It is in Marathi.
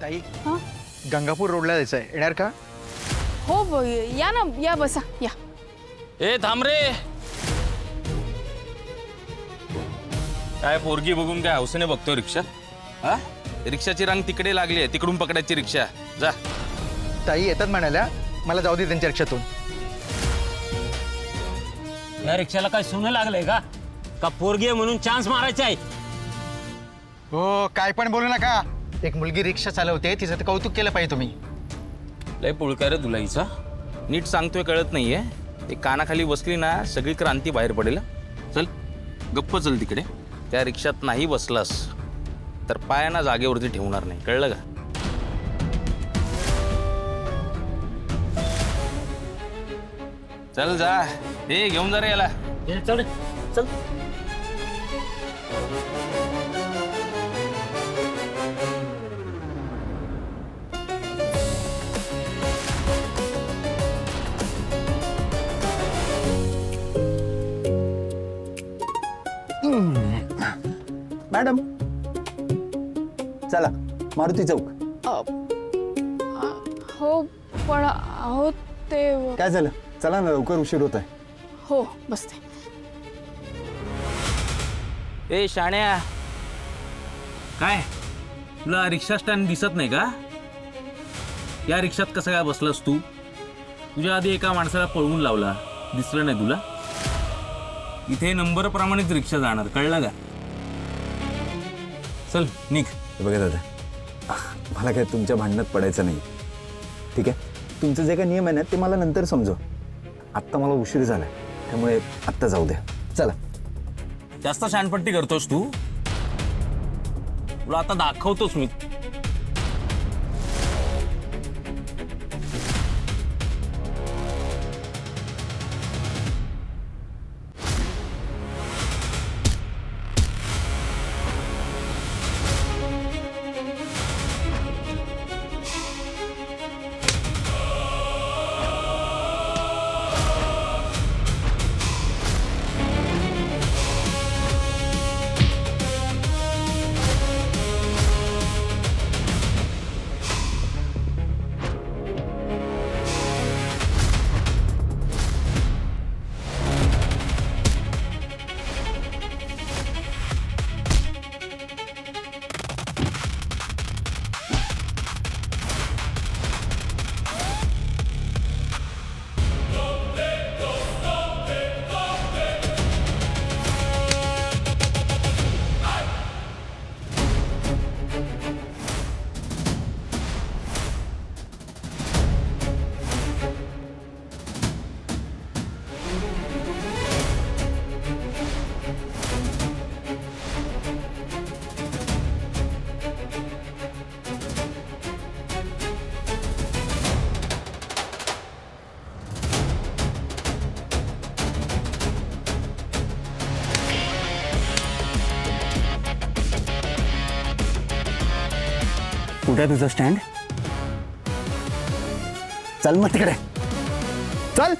ताई हां गंगापूर रोडला जायचं आहे, येणार का? हो या ना, या बसा या. ए थांब रे. काय पोरगी बघून काय हौसेने बघतोय रिक्षा? हा, रिक्षाची रांग तिकडे लागली आहे, तिकडून पकडायची रिक्षा. जा. ताई येतात म्हणाल्या, मला जाऊ दे त्यांच्या रिक्षातून. या रिक्षाला काय सोनं लागलंय का पोरगी आहे म्हणून चान्स मारायचा आहे? हो काय पण बोलू नका. एक मुलगी रिक्षा चालवते, तिचं तर कौतुक केलं पाहिजे तुम्ही. लय पुळका रे तुला हिचा. नीट सांगतोय कळत नाहीये. ते कानाखाली बसली ना सगळी क्रांती बाहेर पडेल. चल गप्प चल तिकडे. त्या रिक्षात नाही बसलास तर पायांना जागेवरती ठेवणार नाही, कळलं का? चल जा. हे घेऊन जा रे याला. चल चल. मॅडम चला मारुती चौक. हो पण अहो ते काय झालं? चला ना लवकर, उशीर होत आहे. हो बसते. ए शाण्या, काय तुला रिक्षा स्टँड दिसत नाही का? या रिक्षात कसं काय बसलास तू? तुझ्या आधी एका माणसाला पळवून लावला, दिसलं नाही तुला? इथे नंबर प्रमाणेच रिक्षा जाणार, कळलं का? चल निघ. बघा दादा, मला काय तुमच्या भांडणात पडायचं नाही, ठीक आहे? तुमचं जे काही नियम आहे ना ते मला नंतर समजव. आत्ता मला उशीर झाला, त्यामुळे आत्ता जाऊ द्या. चला. जास्त शानपट्टी करतोस तू. तुला आता दाखवतोस मी. कुठे आहे तुझं स्टँड? चल मग तिकडे चल.